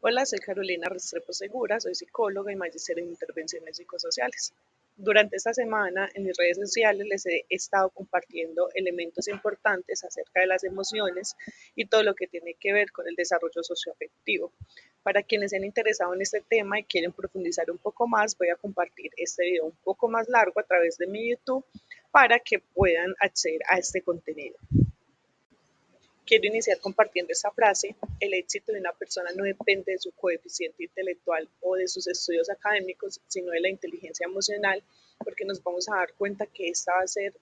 Hola, soy Carolina Restrepo Segura, soy psicóloga y magíster en intervenciones psicosociales. Durante esta semana en mis redes sociales les he estado compartiendo elementos importantes acerca de las emociones y todo lo que tiene que ver con el desarrollo socioafectivo. Para quienes se han interesado en este tema y quieren profundizar un poco más, voy a compartir este video un poco más largo a través de mi YouTube para que puedan acceder a este contenido. Quiero iniciar compartiendo esta frase: el éxito de una persona no depende de su coeficiente intelectual o de sus estudios académicos, sino de la inteligencia emocional, porque nos vamos a dar cuenta que esta va a ser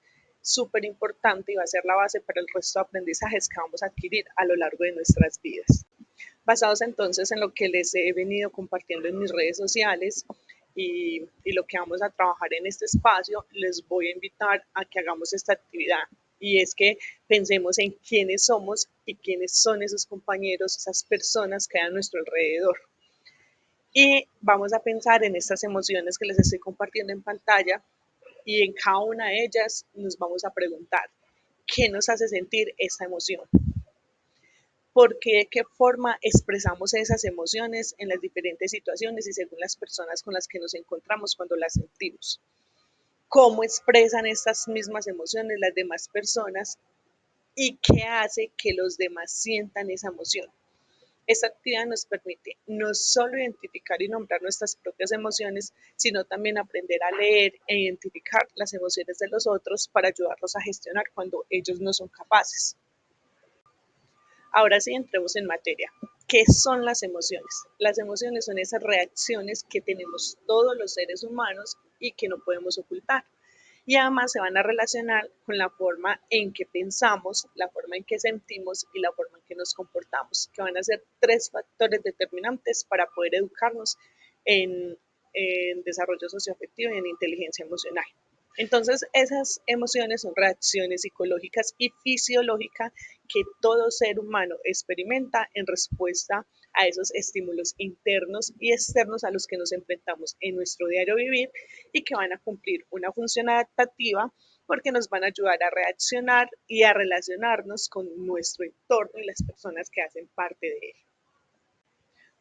súper importante y va a ser la base para el resto de aprendizajes que vamos a adquirir a lo largo de nuestras vidas. Basados entonces en lo que les he venido compartiendo en mis redes sociales y lo que vamos a trabajar en este espacio, les voy a invitar a que hagamos esta actividad. Y es que pensemos en quiénes somos y quiénes son esos compañeros, esas personas que hay a nuestro alrededor. Y vamos a pensar en estas emociones que les estoy compartiendo en pantalla, y en cada una de ellas nos vamos a preguntar: ¿qué nos hace sentir esta emoción? ¿Por qué, de qué forma expresamos esas emociones en las diferentes situaciones y según las personas con las que nos encontramos cuando las sentimos? ¿Cómo expresan estas mismas emociones las demás personas y qué hace que los demás sientan esa emoción? Esta actividad nos permite no solo identificar y nombrar nuestras propias emociones, sino también aprender a leer e identificar las emociones de los otros para ayudarlos a gestionar cuando ellos no son capaces. Ahora sí, entremos en materia. ¿Qué son las emociones? Las emociones son esas reacciones que tenemos todos los seres humanos y que no podemos ocultar. Y además se van a relacionar con la forma en que pensamos, la forma en que sentimos y la forma en que nos comportamos, que van a ser tres factores determinantes para poder educarnos en desarrollo socioafectivo y en inteligencia emocional. Entonces, esas emociones son reacciones psicológicas y fisiológicas que todo ser humano experimenta en respuesta a esos estímulos internos y externos a los que nos enfrentamos en nuestro diario vivir, y que van a cumplir una función adaptativa porque nos van a ayudar a reaccionar y a relacionarnos con nuestro entorno y las personas que hacen parte de él.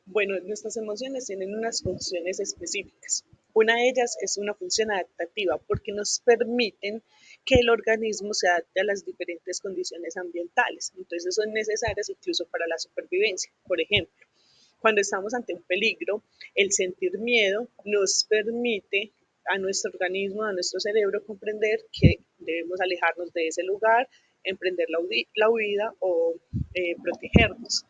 Bueno, nuestras emociones tienen unas funciones específicas. Una de ellas es una función adaptativa porque nos permiten que el organismo se adapte a las diferentes condiciones ambientales. Entonces son necesarias incluso para la supervivencia. Por ejemplo, cuando estamos ante un peligro, el sentir miedo nos permite a nuestro organismo, a nuestro cerebro, comprender que debemos alejarnos de ese lugar, emprender la huida o protegernos.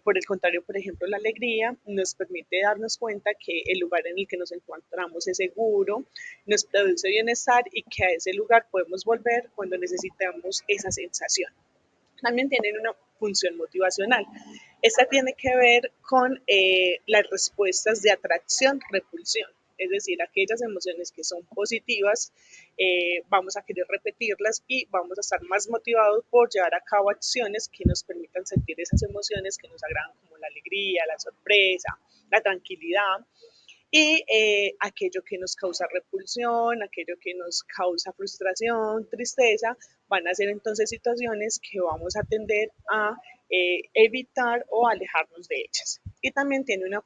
Por el contrario, por ejemplo, la alegría nos permite darnos cuenta que el lugar en el que nos encontramos es seguro, nos produce bienestar y que a ese lugar podemos volver cuando necesitamos esa sensación. También tienen una función motivacional. Esta tiene que ver con las respuestas de atracción, repulsión, es decir, aquellas emociones que son positivas, vamos a querer repetirlas y vamos a estar más motivados por llevar a cabo acciones que nos permitan sentir esas emociones que nos agradan, como la alegría, la sorpresa, la tranquilidad. Y aquello que nos causa repulsión, aquello que nos causa frustración, tristeza, van a ser entonces situaciones que vamos a tender a evitar o alejarnos de ellas. Y también tiene unas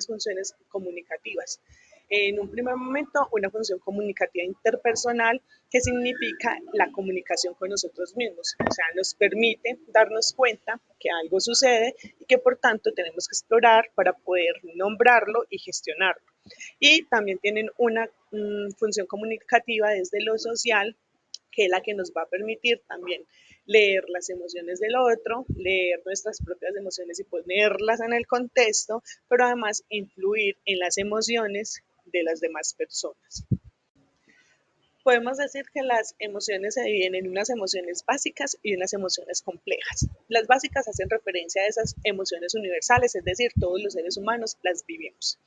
funciones comunicativas. En un primer momento, una función comunicativa interpersonal, que significa la comunicación con nosotros mismos. O sea, nos permite darnos cuenta que algo sucede y que por tanto tenemos que explorar para poder nombrarlo y gestionarlo. Y también tienen una función comunicativa desde lo social, que es la que nos va a permitir también leer las emociones del otro, leer nuestras propias emociones y ponerlas en el contexto, pero además influir en las emociones de las demás personas. Podemos decir que las emociones se dividen en unas emociones básicas y unas emociones complejas. Las básicas hacen referencia a esas emociones universales, es decir, todos los seres humanos las vivimos,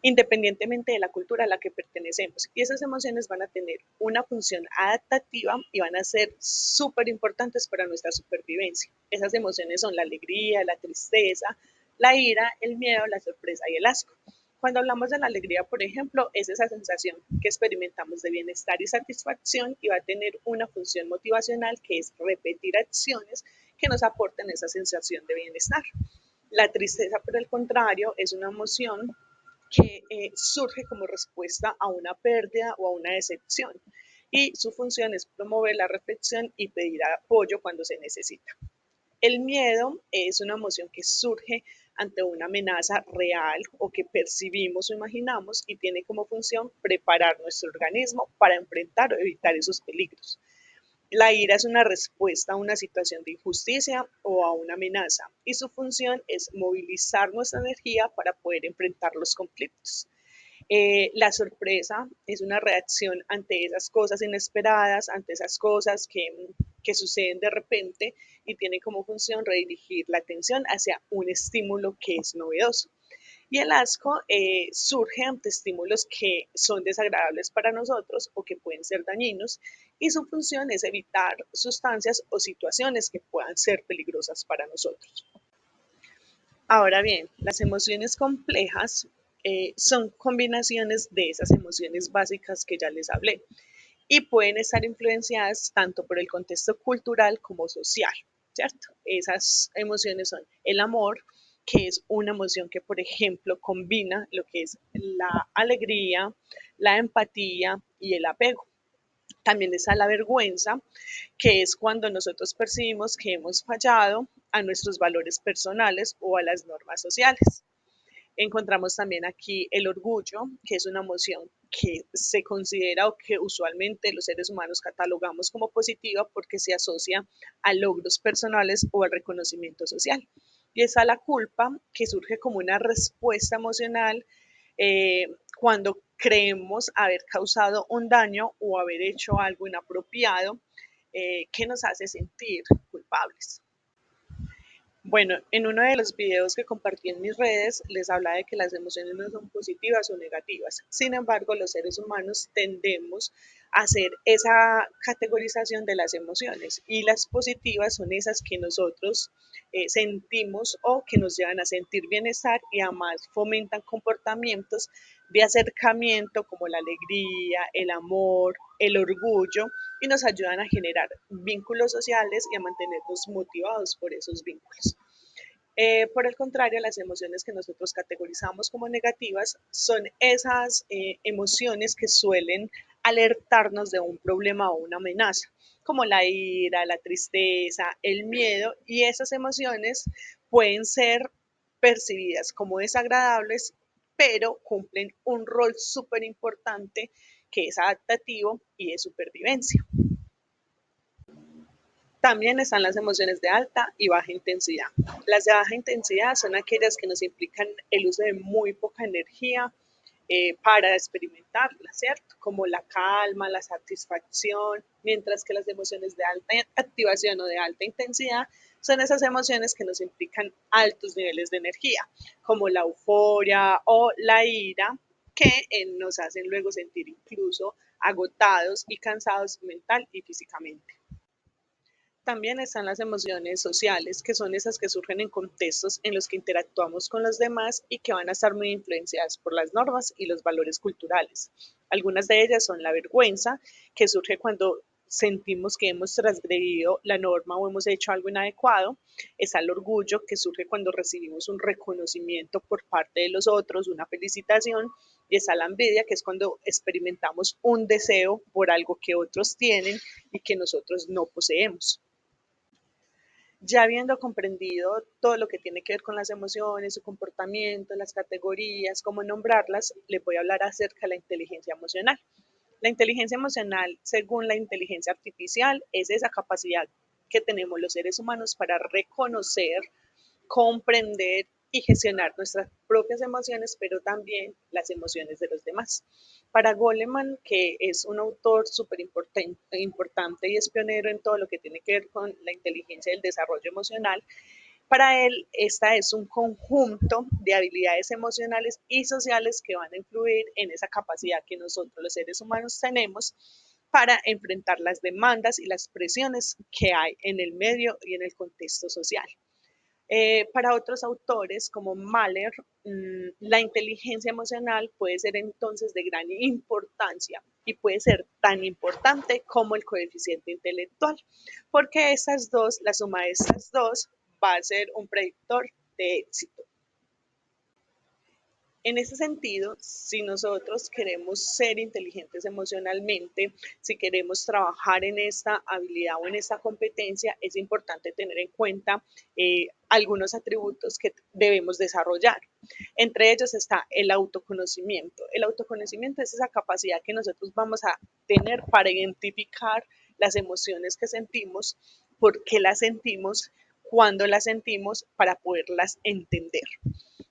independientemente de la cultura a la que pertenecemos. Y esas emociones van a tener una función adaptativa y van a ser súper importantes para nuestra supervivencia. Esas emociones son la alegría, la tristeza, la ira, el miedo, la sorpresa y el asco. Cuando hablamos de la alegría, por ejemplo, es esa sensación que experimentamos de bienestar y satisfacción, y va a tener una función motivacional, que es repetir acciones que nos aporten esa sensación de bienestar. La tristeza, por el contrario, es una emoción que surge como respuesta a una pérdida o a una decepción y su función es promover la reflexión y pedir apoyo cuando se necesita. El miedo es una emoción que surge ante una amenaza real o que percibimos o imaginamos y tiene como función preparar nuestro organismo para enfrentar o evitar esos peligros. La ira es una respuesta a una situación de injusticia o a una amenaza y su función es movilizar nuestra energía para poder enfrentar los conflictos. La sorpresa es una reacción ante esas cosas inesperadas, ante esas cosas que suceden de repente y tiene como función redirigir la atención hacia un estímulo que es novedoso. Y el asco surge ante estímulos que son desagradables para nosotros o que pueden ser dañinos y su función es evitar sustancias o situaciones que puedan ser peligrosas para nosotros. Ahora bien, las emociones complejas son combinaciones de esas emociones básicas que ya les hablé y pueden estar influenciadas tanto por el contexto cultural como social, ¿cierto? Esas emociones son el amor, que es una emoción que, por ejemplo, combina lo que es la alegría, la empatía y el apego. También está la vergüenza, que es cuando nosotros percibimos que hemos fallado a nuestros valores personales o a las normas sociales. Encontramos también aquí el orgullo, que es una emoción que se considera o que usualmente los seres humanos catalogamos como positiva porque se asocia a logros personales o al reconocimiento social. Y está la culpa, que surge como una respuesta emocional eh, cuando creemos haber causado un daño o haber hecho algo inapropiado que nos hace sentir culpables. Bueno, en uno de los videos que compartí en mis redes les hablaba de que las emociones no son positivas o negativas. Sin embargo, los seres humanos tendemos a hacer esa categorización de las emociones y las positivas son esas que nosotros sentimos o que nos llevan a sentir bienestar y además fomentan comportamientos de acercamiento como la alegría, el amor, el orgullo y nos ayudan a generar vínculos sociales y a mantenernos motivados por esos vínculos. Por el contrario, las emociones que nosotros categorizamos como negativas son esas emociones que suelen alertarnos de un problema o una amenaza, como la ira, la tristeza, el miedo, y esas emociones pueden ser percibidas como desagradables, pero cumplen un rol súper importante que es adaptativo y de supervivencia. También están las emociones de alta y baja intensidad. Las de baja intensidad son aquellas que nos implican el uso de muy poca energía para experimentarlas, ¿cierto? Como la calma, la satisfacción, mientras que las emociones de alta activación o de alta intensidad son esas emociones que nos implican altos niveles de energía, como la euforia o la ira, que nos hacen luego sentir incluso agotados y cansados mental y físicamente. También están las emociones sociales, que son esas que surgen en contextos en los que interactuamos con los demás y que van a estar muy influenciadas por las normas y los valores culturales. Algunas de ellas son la vergüenza, que surge cuando sentimos que hemos transgredido la norma o hemos hecho algo inadecuado. Está el orgullo, que surge cuando recibimos un reconocimiento por parte de los otros, una felicitación. Y está la envidia, que es cuando experimentamos un deseo por algo que otros tienen y que nosotros no poseemos. Ya habiendo comprendido todo lo que tiene que ver con las emociones, su comportamiento, las categorías, cómo nombrarlas, les voy a hablar acerca de la inteligencia emocional. La inteligencia emocional, según la inteligencia artificial, es esa capacidad que tenemos los seres humanos para reconocer, comprender y gestionar nuestras propias emociones, pero también las emociones de los demás. Para Goleman, que es un autor súper importante y es pionero en todo lo que tiene que ver con la inteligencia y el desarrollo emocional, para él esta es un conjunto de habilidades emocionales y sociales que van a influir en esa capacidad que nosotros los seres humanos tenemos para enfrentar las demandas y las presiones que hay en el medio y en el contexto social. Para otros autores como Mahler, la inteligencia emocional puede ser entonces de gran importancia y puede ser tan importante como el coeficiente intelectual, porque estas dos, la suma de estas dos va a ser un predictor de éxito. En ese sentido, si nosotros queremos ser inteligentes emocionalmente, si queremos trabajar en esta habilidad o en esta competencia, es importante tener en cuenta algunos atributos que debemos desarrollar. Entre ellos está el autoconocimiento. El autoconocimiento es esa capacidad que nosotros vamos a tener para identificar las emociones que sentimos, por qué las sentimos, cuándo las sentimos, para poderlas entender.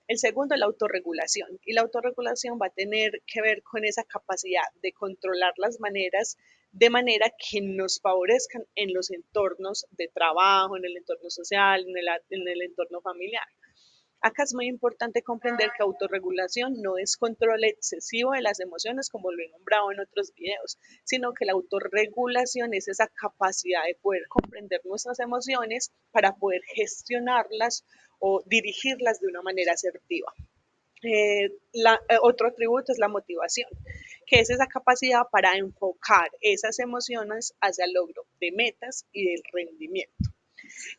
El segundo es la autorregulación, y la autorregulación va a tener que ver con esa capacidad de controlar las maneras de manera que nos favorezcan en los entornos de trabajo, en el entorno social, en el entorno familiar. Acá es muy importante comprender que autorregulación no es control excesivo de las emociones, como lo he nombrado en otros videos, sino que la autorregulación es esa capacidad de poder comprender nuestras emociones para poder gestionarlas o dirigirlas de una manera asertiva. Otro atributo es la motivación, que es esa capacidad para enfocar esas emociones hacia el logro de metas y del rendimiento.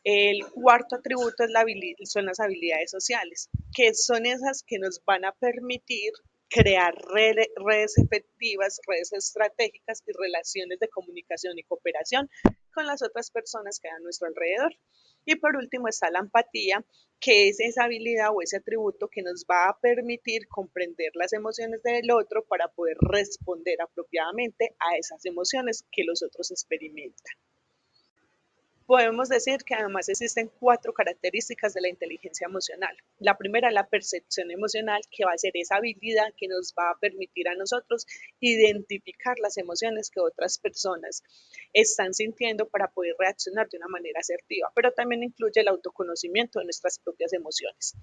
El cuarto atributo es son las habilidades sociales, que son esas que nos van a permitir crear redes efectivas, redes estratégicas y relaciones de comunicación y cooperación con las otras personas que hay a nuestro alrededor. Y por último está la empatía, que es esa habilidad o ese atributo que nos va a permitir comprender las emociones del otro para poder responder apropiadamente a esas emociones que los otros experimentan. Podemos decir que además existen cuatro características de la inteligencia emocional. La primera es la percepción emocional, que va a ser esa habilidad que nos va a permitir a nosotros identificar las emociones que otras personas están sintiendo para poder reaccionar de una manera asertiva, pero también incluye el autoconocimiento de nuestras propias emociones.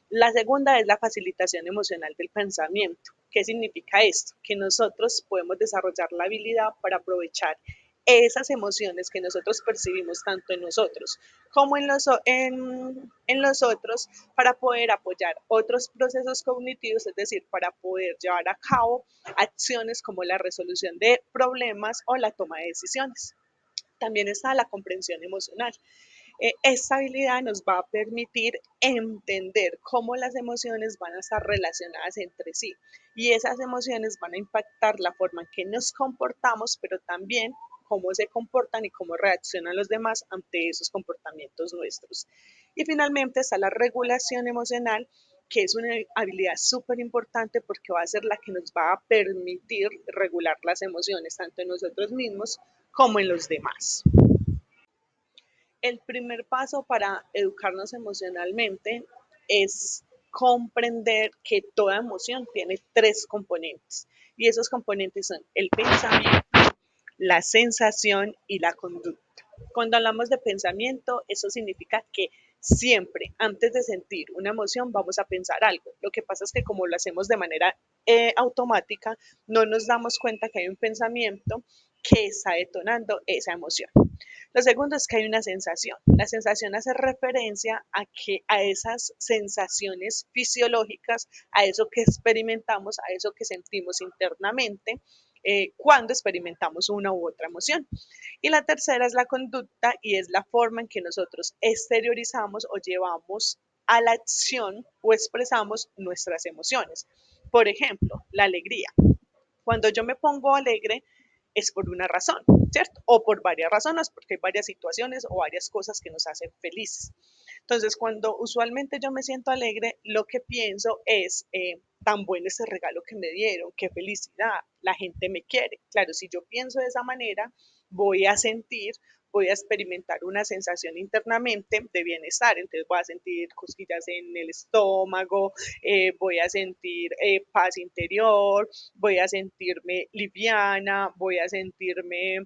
La segunda es la facilitación emocional del pensamiento. ¿Qué significa esto? Que nosotros podemos desarrollar la habilidad para aprovechar esas emociones que nosotros percibimos tanto en nosotros como en los otros para poder apoyar otros procesos cognitivos, es decir, para poder llevar a cabo acciones como la resolución de problemas o la toma de decisiones. También está la comprensión emocional. Esta habilidad nos va a permitir entender cómo las emociones van a estar relacionadas entre sí y esas emociones van a impactar la forma en que nos comportamos, pero también cómo se comportan y cómo reaccionan los demás ante esos comportamientos nuestros. Y finalmente está la regulación emocional, que es una habilidad súper importante porque va a ser la que nos va a permitir regular las emociones tanto en nosotros mismos como en los demás. El primer paso para educarnos emocionalmente es comprender que toda emoción tiene tres componentes y esos componentes son el pensamiento, la sensación y la conducta. Cuando hablamos de pensamiento, eso significa que siempre antes de sentir una emoción vamos a pensar algo. Lo que pasa es que como lo hacemos de manera automática, no nos damos cuenta que hay un pensamiento que está detonando esa emoción. Lo segundo es que hay una sensación. La sensación hace referencia a esas sensaciones fisiológicas, a eso que experimentamos, a eso que sentimos internamente cuando experimentamos una u otra emoción. Y la tercera es la conducta y es la forma en que nosotros exteriorizamos o llevamos a la acción o expresamos nuestras emociones. Por ejemplo, la alegría. Cuando yo me pongo alegre es por una razón, ¿cierto? O por varias razones, porque hay varias situaciones o varias cosas que nos hacen felices. Entonces, cuando usualmente yo me siento alegre, lo que pienso es, tan bueno ese regalo que me dieron, qué felicidad, la gente me quiere. Claro, si yo pienso de esa manera, voy a sentir, voy a experimentar una sensación internamente de bienestar, entonces voy a sentir cosquillas en el estómago, voy a sentir paz interior, voy a sentirme liviana, voy a sentirme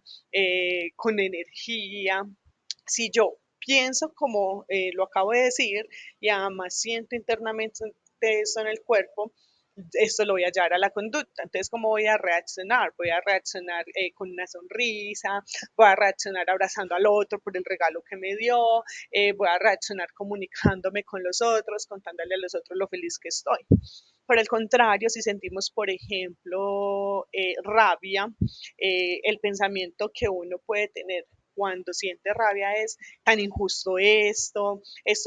con energía. Si yo pienso como lo acabo de decir y además siento internamente esto en el cuerpo, esto lo voy a llevar a la conducta. Entonces, ¿cómo voy a reaccionar? Voy a reaccionar con una sonrisa, voy a reaccionar abrazando al otro por el regalo que me dio, voy a reaccionar comunicándome con los otros, contándole a los otros lo feliz que estoy. Por el contrario, si sentimos, por ejemplo, rabia, el pensamiento que uno puede tener cuando siente rabia es tan injusto esto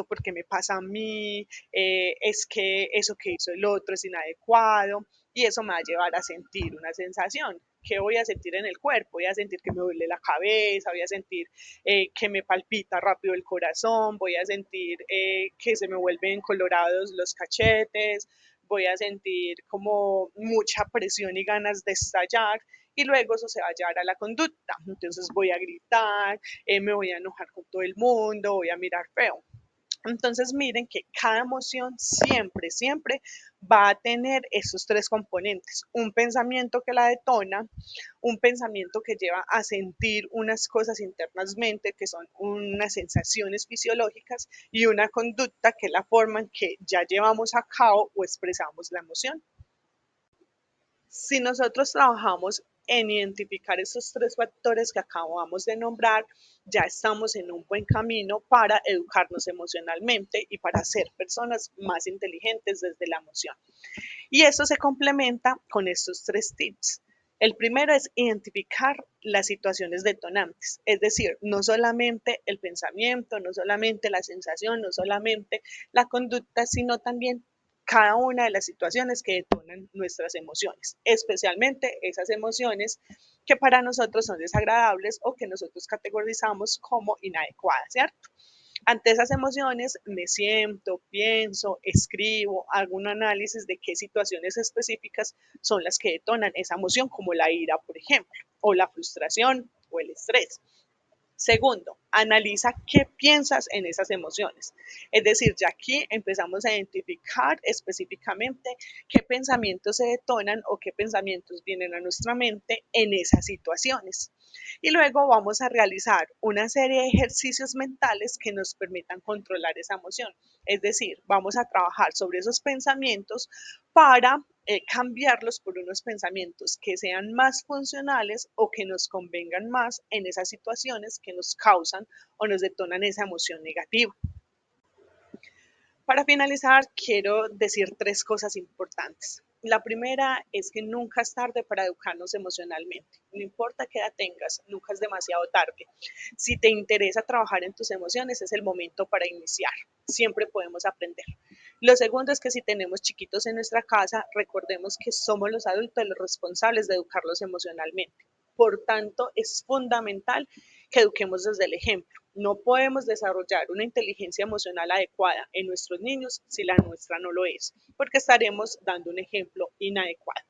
porque me pasa a mí, es que eso que hizo el otro es inadecuado y eso me va a llevar a sentir una sensación. ¿Qué voy a sentir en el cuerpo? Voy a sentir que me duele la cabeza, voy a sentir que me palpita rápido el corazón, voy a sentir que se me vuelven colorados los cachetes, voy a sentir como mucha presión y ganas de estallar y luego eso se va a llevar a la conducta. Entonces voy a gritar, me voy a enojar con todo el mundo, voy a mirar feo. Entonces miren que cada emoción siempre, siempre va a tener esos tres componentes. Un pensamiento que la detona, un pensamiento que lleva a sentir unas cosas internamente, que son unas sensaciones fisiológicas, y una conducta que es la forma en que ya llevamos a cabo o expresamos la emoción. Si nosotros trabajamos en identificar esos tres factores que acabamos de nombrar, ya estamos en un buen camino para educarnos emocionalmente y para ser personas más inteligentes desde la emoción. Y eso se complementa con estos tres tips. El primero es identificar las situaciones detonantes, es decir, no solamente el pensamiento, no solamente la sensación, no solamente la conducta, sino también cada una de las situaciones que detonan nuestras emociones, especialmente esas emociones que para nosotros son desagradables o que nosotros categorizamos como inadecuadas, ¿cierto? Ante esas emociones me siento, pienso, escribo, hago un análisis de qué situaciones específicas son las que detonan esa emoción, como la ira, por ejemplo, o la frustración o el estrés. Segundo, analiza qué piensas en esas emociones. Es decir, ya aquí empezamos a identificar específicamente qué pensamientos se detonan o qué pensamientos vienen a nuestra mente en esas situaciones. Y luego vamos a realizar una serie de ejercicios mentales que nos permitan controlar esa emoción. Es decir, vamos a trabajar sobre esos pensamientos para cambiarlos por unos pensamientos que sean más funcionales o que nos convengan más en esas situaciones que nos causan o nos detonan esa emoción negativa. Para finalizar, quiero decir tres cosas importantes. La primera es que nunca es tarde para educarnos emocionalmente. No importa qué edad tengas, nunca es demasiado tarde. Si te interesa trabajar en tus emociones, es el momento para iniciar. Siempre podemos aprender. Lo segundo es que si tenemos chiquitos en nuestra casa, recordemos que somos los adultos los responsables de educarlos emocionalmente. Por tanto, es fundamental que eduquemos desde el ejemplo. No podemos desarrollar una inteligencia emocional adecuada en nuestros niños si la nuestra no lo es, porque estaremos dando un ejemplo inadecuado.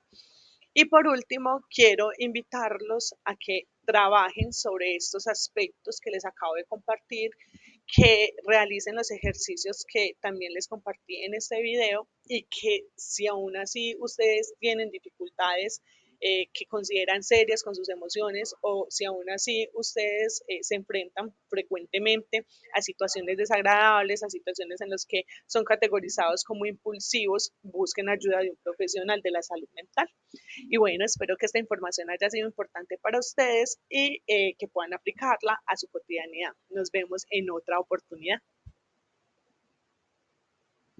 Y por último, quiero invitarlos a que trabajen sobre estos aspectos que les acabo de compartir, que realicen los ejercicios que también les compartí en este video y que si aún así ustedes tienen dificultades que consideran serias con sus emociones o si aún así ustedes se enfrentan frecuentemente a situaciones desagradables, a situaciones en las que son categorizados como impulsivos, busquen ayuda de un profesional de la salud mental. Y bueno, espero que esta información haya sido importante para ustedes y que puedan aplicarla a su cotidianidad. Nos vemos en otra oportunidad.